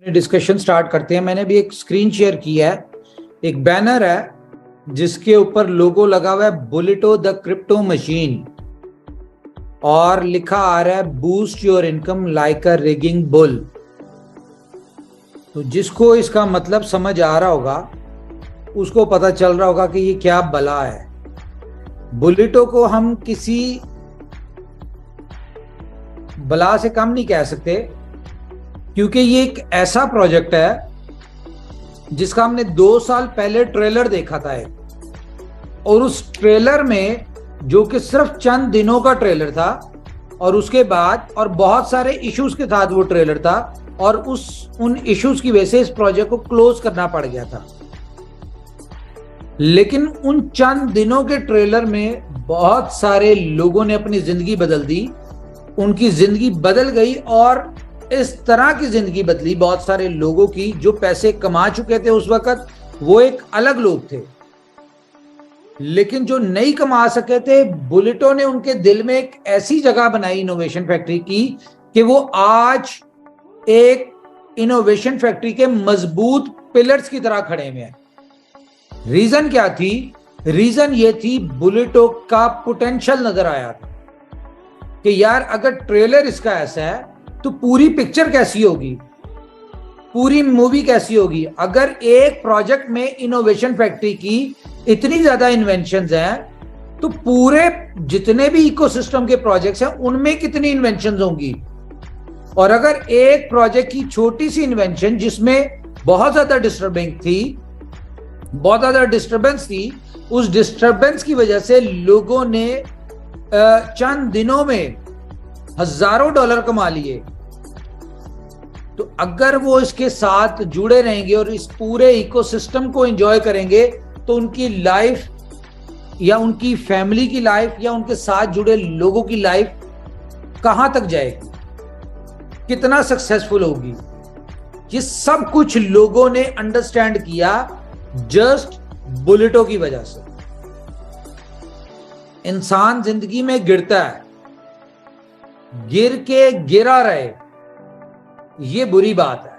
Discussion start करते हैं। मैंने भी एक स्क्रीन शेयर की है, एक बैनर है जिसके ऊपर लोगो लगा हुआ है बुलेटो द क्रिप्टो मशीन और लिखा आ रहा है boost your income like a rigging bull. तो जिसको इसका मतलब समझ आ रहा होगा उसको पता चल रहा होगा कि ये क्या बला है। बुलेटो को हम किसी बला से कम नहीं कह सकते, क्योंकि ये एक ऐसा प्रोजेक्ट है जिसका हमने 2 साल पहले ट्रेलर देखा था और उस ट्रेलर में, जो कि सिर्फ चंद दिनों का ट्रेलर था और उसके बाद और बहुत सारे इश्यूज के साथ वो ट्रेलर था और उन इश्यूज की वजह से इस प्रोजेक्ट को क्लोज करना पड़ गया था। लेकिन उन चंद दिनों के ट्रेलर में बहुत सारे लोगों ने अपनी जिंदगी बदल दी, उनकी जिंदगी बदल गई और इस तरह की जिंदगी बदली बहुत सारे लोगों की जो पैसे कमा चुके थे उस वक्त। वो एक अलग लोग थे, लेकिन जो नहीं कमा सके थे, बुलेटो ने उनके दिल में एक ऐसी जगह बनाई इनोवेशन फैक्ट्री की कि वो आज एक इनोवेशन फैक्ट्री के मजबूत पिलर्स की तरह खड़े हुए हैं। रीजन क्या थी? रीजन ये थी, बुलेटो का पोटेंशियल नजर आया था कि यार अगर ट्रेलर इसका ऐसा है तो पूरी पिक्चर कैसी होगी, पूरी मूवी कैसी होगी। अगर एक प्रोजेक्ट में इनोवेशन फैक्ट्री की इतनी ज्यादा इन्वेंशंस हैं तो पूरे जितने भी इकोसिस्टम के प्रोजेक्ट्स हैं उनमें कितनी इन्वेंशंस होंगी। और अगर एक प्रोजेक्ट की छोटी सी इन्वेंशन जिसमें बहुत ज्यादा डिस्टर्बेंस थी, उस डिस्टर्बेंस की वजह से लोगों ने चंद दिनों में हजारों डॉलर कमा लिए, तो अगर वो इसके साथ जुड़े रहेंगे और इस पूरे इकोसिस्टम को एंजॉय करेंगे तो उनकी लाइफ या उनकी फैमिली की लाइफ या उनके साथ जुड़े लोगों की लाइफ कहां तक जाएगी, कितना सक्सेसफुल होगी। ये सब कुछ लोगों ने अंडरस्टैंड किया जस्ट बुलेटो की वजह से। इंसान जिंदगी में गिरता है, गिर के गिरा रहे ये बुरी बात है,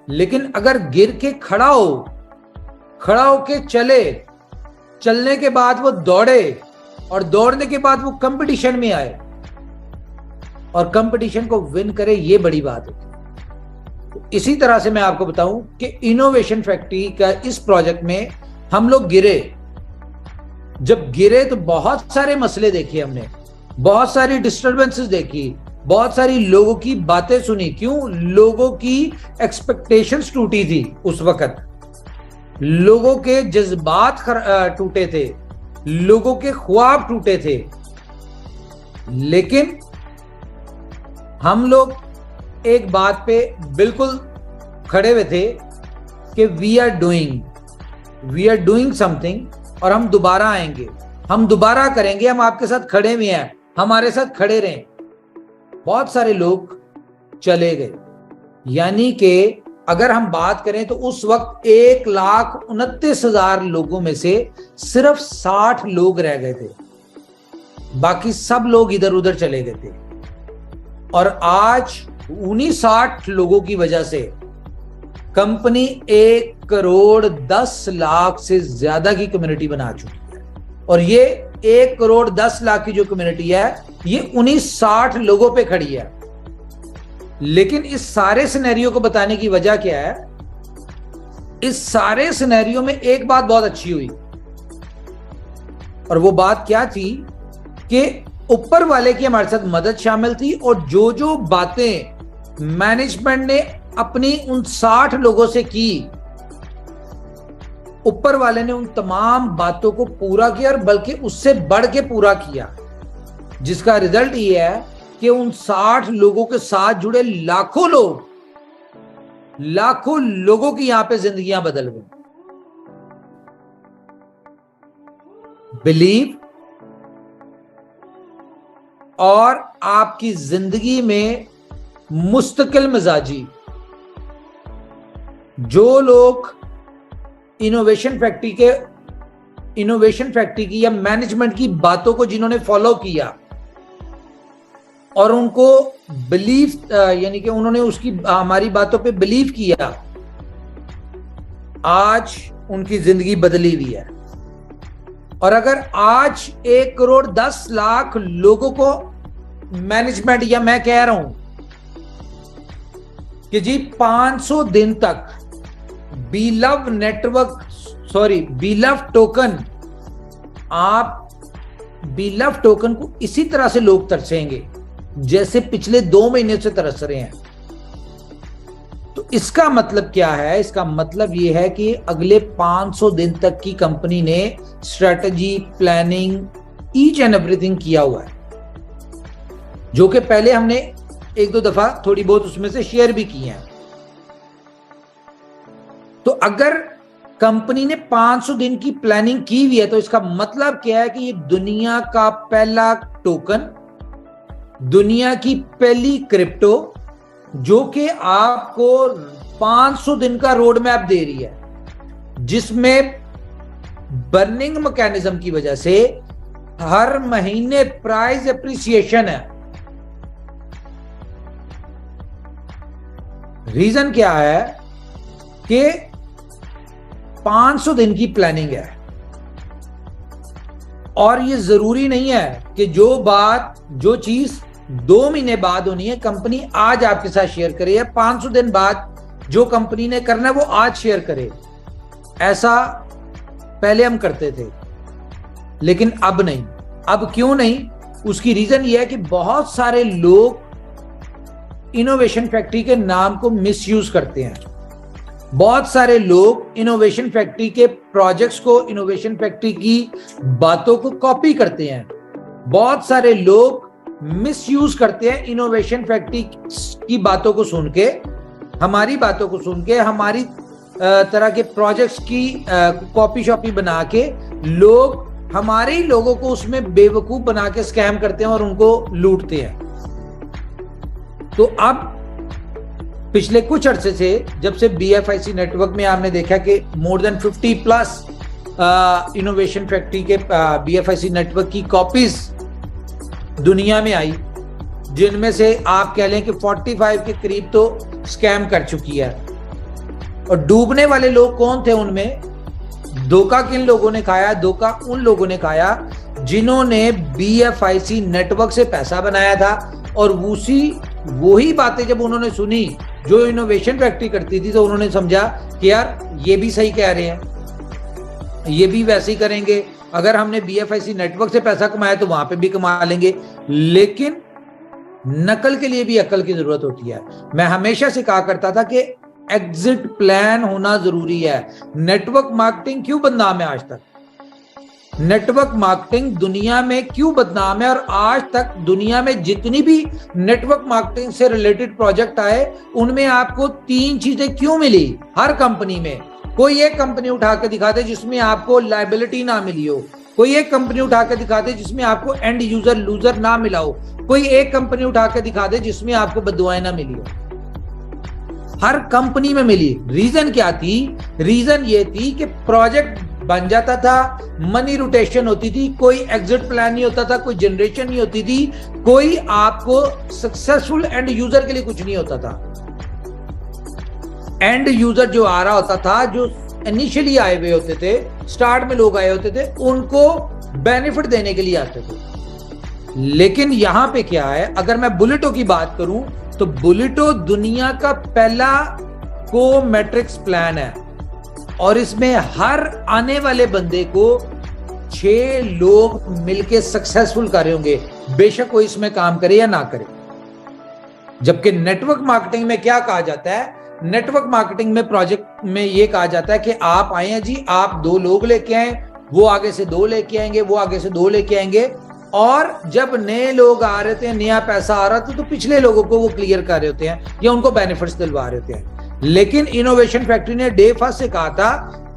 लेकिन अगर गिर के खड़ा होके चलने के बाद वो दौड़े और दौड़ने के बाद वो कंपटीशन में आए और कंपटीशन को विन करे, ये बड़ी बात होती है। तो इसी तरह से मैं आपको बताऊं कि इनोवेशन फैक्ट्री का इस प्रोजेक्ट में हम लोग गिरे। जब गिरे तो बहुत सारे मसले देखे हमने, बहुत सारी डिस्टर्बेंसेस देखी, बहुत सारी लोगों की बातें सुनी। क्यों? लोगों की एक्सपेक्टेशंस टूटी थी उस वक्त, लोगों के जज्बात टूटे थे, लोगों के ख्वाब टूटे थे। लेकिन हम लोग एक बात पे बिल्कुल खड़े हुए थे कि वी आर डूइंग समथिंग और हम दोबारा आएंगे, हम दोबारा करेंगे, हम आपके साथ खड़े हुए हैं, हमारे साथ खड़े रहें। बहुत सारे लोग चले गए, यानी कि अगर हम बात करें तो उस वक्त 1,29,000 लोगों में से सिर्फ 60 लोग रह गए थे, बाकी सब लोग इधर उधर चले गए थे। और आज उन्हीं 60 लोगों की वजह से कंपनी 1,10,00,000 से ज्यादा की कम्युनिटी बना चुकी है। और ये 1,10,00,000 की जो कम्युनिटी है ये उन्हीं 60 लोगों पे खड़ी है। लेकिन इस सारे सिनेरियो को बताने की वजह क्या है? इस सारे सिनेरियो में एक बात बहुत अच्छी हुई, और वो बात क्या थी कि ऊपर वाले की हमारे साथ मदद शामिल थी। और जो जो बातें मैनेजमेंट ने अपनी उन 60 लोगों से की, ऊपर वाले ने उन तमाम बातों को पूरा किया और बल्कि उससे बढ़ के पूरा किया, जिसका रिजल्ट ये है कि उन 60 लोगों के साथ जुड़े लाखों लोगों की यहां पे जिंदगियां बदल गई। बिलीव और आपकी जिंदगी में मुस्तकिल मिजाजी, जो लोग इनोवेशन फैक्ट्री की या मैनेजमेंट की बातों को जिन्होंने फॉलो किया और उनको बिलीव यानी कि उन्होंने उसकी हमारी बातों पे बिलीव किया, आज उनकी जिंदगी बदली हुई है। और अगर आज 1,10,00,000 लोगों को मैनेजमेंट, या मैं कह रहा हूं कि जी 500 दिन तक बिलव टोकन, आप बिलव टोकन को इसी तरह से लोग तरसेंगे जैसे पिछले 2 महीने से तरस रहे हैं। तो इसका मतलब क्या है? इसका मतलब यह है कि अगले 500 दिन तक की कंपनी ने strategy, planning, each and everything किया हुआ है, जो कि पहले हमने 1-2 दफा थोड़ी बहुत उसमें से शेयर भी की हैं। तो अगर कंपनी ने 500 दिन की प्लानिंग की हुई है तो इसका मतलब क्या है कि ये दुनिया का पहला टोकन, दुनिया की पहली क्रिप्टो जो कि आपको 500 दिन का रोड मैप दे रही है, जिसमें बर्निंग मैकेनिज्म की वजह से हर महीने प्राइस एप्रिसिएशन है। रीजन क्या है कि 500 दिन की प्लानिंग है, और ये जरूरी नहीं है कि जो चीज 2 महीने बाद होनी है कंपनी आज आपके साथ शेयर करे, या 500 दिन बाद जो कंपनी ने करना है वो आज शेयर करे। ऐसा पहले हम करते थे, लेकिन अब नहीं। अब क्यों नहीं? उसकी रीजन ये है कि बहुत सारे लोग इनोवेशन फैक्ट्री के नाम को मिसयूज करते हैं। बहुत सारे लोग इनोवेशन फैक्ट्री के प्रोजेक्ट्स को, इनोवेशन फैक्ट्री की बातों को कॉपी करते हैं। बहुत सारे लोग मिसयूज करते हैं इनोवेशन फैक्ट्री की बातों को सुन के, हमारी बातों को सुन के, हमारी तरह के प्रोजेक्ट्स की कॉपी शॉपी बना के लोग हमारे ही लोगों को उसमें बेवकूफ बना के स्कैम करते हैं और उनको लूटते हैं। तो अब पिछले कुछ अरसे से, जब से BFIC नेटवर्क में आपने देखा कि मोर देन 50+ इनोवेशन फैक्ट्री के BFIC नेटवर्क की कॉपीज दुनिया में आई, जिनमें से आप कह लें कि 45 के करीब तो स्कैम कर चुकी है। और डूबने वाले लोग कौन थे उनमें? धोखा किन लोगों ने खाया? धोखा उन लोगों ने खाया जिन्होंने BFIC नेटवर्क से पैसा बनाया था, और वही बातें जब उन्होंने सुनी जो इनोवेशन फैक्ट्री करती थी, तो उन्होंने समझा कि यार ये भी सही कह रहे हैं, ये भी वैसे ही करेंगे, अगर हमने BFIC नेटवर्क से पैसा कमाया तो वहां पे भी कमा लेंगे। लेकिन नकल के लिए भी अकल की जरूरत होती है। मैं हमेशा से कहा करता था कि एग्जिट प्लान होना जरूरी है। नेटवर्क मार्केटिंग क्यों बदनाम है आज तक? नेटवर्क मार्केटिंग दुनिया में क्यों बदनाम है? और आज तक दुनिया में जितनी भी नेटवर्क मार्केटिंग से रिलेटेड प्रोजेक्ट आए, उनमें आपको 3 चीजें क्यों मिली? हर कंपनी में कोई एक कंपनी उठा के दिखा दे जिसमें आपको लायबिलिटी ना मिली हो, कोई एक कंपनी उठा के दिखा दे जिसमें आपको एंड यूजर लूजर ना मिला हो, कोई एक कंपनी उठा के दिखा दे जिसमें आपको बददुआएं ना मिली हो। हर कंपनी में मिली। रीजन क्या थी? रीजन ये थी कि प्रोजेक्ट बन जाता था, मनी रोटेशन होती थी, कोई एग्जिट प्लान नहीं होता था, कोई जनरेशन नहीं होती थी, कोई आपको सक्सेसफुल एंड यूजर के लिए कुछ नहीं होता था। एंड यूजर जो आ रहा होता था, जो इनिशियली आए हुए होते थे, स्टार्ट में लोग आए होते थे, उनको बेनिफिट देने के लिए आते थे। लेकिन यहां पे क्या है, अगर मैं बुलेटो की बात करूं तो बुलेटो दुनिया का पहला को मैट्रिक्स प्लान है, और इसमें हर आने वाले बंदे को 6 लोग मिलके सक्सेसफुल कर रहे होंगे, बेशक कोई इसमें काम करे या ना करे। जबकि नेटवर्क मार्केटिंग में क्या कहा जाता है? नेटवर्क मार्केटिंग में प्रोजेक्ट में ये कहा जाता है कि आप आए हैं जी, आप 2 लोग लेके आए, वो आगे से 2 लेके आएंगे, वो आगे से 2 लेके आएंगे, और जब नए लोग आ रहे थे, नया पैसा आ रहा था, तो पिछले लोगों को वो क्लियर कर रहे होते हैं या उनको बेनिफिट्स दिलवा रहे होते हैं। लेकिन इनोवेशन फैक्ट्री ने डे फर्स्ट से कहा था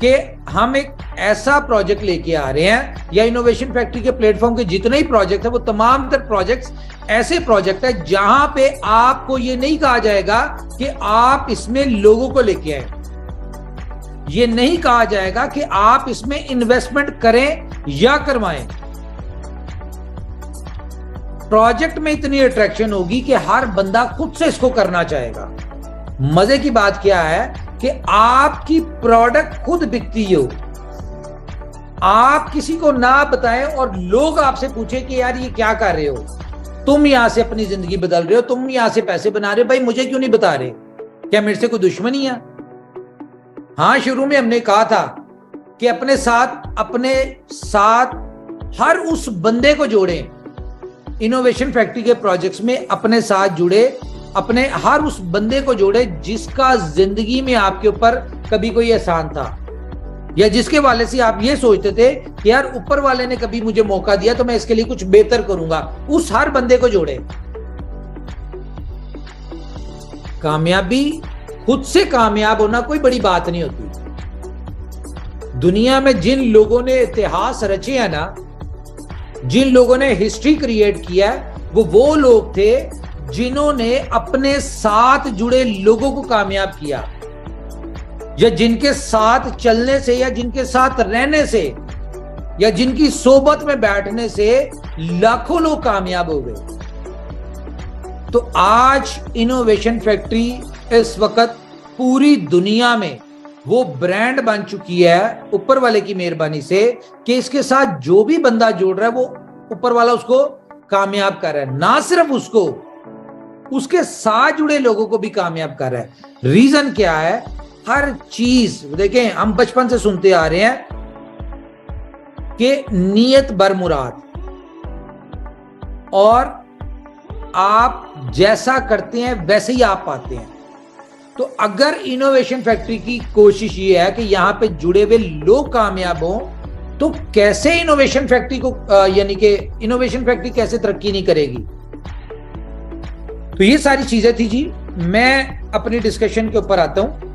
कि हम एक ऐसा प्रोजेक्ट लेके आ रहे हैं, या इनोवेशन फैक्ट्री के प्लेटफॉर्म के जितने ही प्रोजेक्ट है वो तमाम तर प्रोजेक्ट्स ऐसे प्रोजेक्ट है जहां पे आपको ये नहीं कहा जाएगा कि आप इसमें लोगों को लेके आए, ये नहीं कहा जाएगा कि आप इसमें इन्वेस्टमेंट करें या करवाएं। प्रोजेक्ट में इतनी अट्रैक्शन होगी कि हर बंदा खुद से इसको करना चाहेगा। मजे की बात क्या है कि आपकी प्रोडक्ट खुद बिकती हो, आप किसी को ना बताएं और लोग आपसे पूछे कि यार ये क्या कर रहे हो, तुम यहां से अपनी जिंदगी बदल रहे हो, तुम यहां से पैसे बना रहे हो, भाई मुझे क्यों नहीं बता रहे? क्या मेरे से कोई दुश्मनी है? हाँ, शुरू में हमने कहा था कि अपने साथ हर उस बंदे को जोड़ें। इनोवेशन फैक्ट्री के प्रोजेक्ट्स में अपने साथ जुड़े, अपने हर उस बंदे को जोड़े जिसका जिंदगी में आपके ऊपर कभी कोई एहसान था, या जिसके वाले से आप ये सोचते थे कि यार ऊपर वाले ने कभी मुझे मौका दिया तो मैं इसके लिए कुछ बेहतर करूंगा। उस हर बंदे को जोड़े। कामयाबी, खुद से कामयाब होना कोई बड़ी बात नहीं होती। दुनिया में जिन लोगों ने इतिहास रचे हैं ना, जिन लोगों ने हिस्ट्री क्रिएट किया है, वो लोग थे जिन्होंने अपने साथ जुड़े लोगों को कामयाब किया, या जिनके साथ चलने से, या जिनके साथ रहने से, या जिनकी सोबत में बैठने से लाखों लोग कामयाब हो गए। तो आज इनोवेशन फैक्ट्री इस वक्त पूरी दुनिया में वो ब्रांड बन चुकी है ऊपर वाले की मेहरबानी से, कि इसके साथ जो भी बंदा जोड़ रहा है वो ऊपर वाला उसको कामयाब कर रहा है। ना सिर्फ उसको, उसके साथ जुड़े लोगों को भी कामयाब कर रहा है। रीजन क्या है? हर चीज देखें, हम बचपन से सुनते आ रहे हैं कि नीयत बरमुराद, और आप जैसा करते हैं वैसे ही आप पाते हैं। तो अगर इनोवेशन फैक्ट्री की कोशिश ये है कि यहां पे जुड़े हुए लोग कामयाब हों, तो कैसे इनोवेशन फैक्ट्री को यानी कि इनोवेशन फैक्ट्री कैसे तरक्की नहीं करेगी? तो ये सारी चीजें थी जी। मैं अपनी डिस्कशन के ऊपर आता हूं।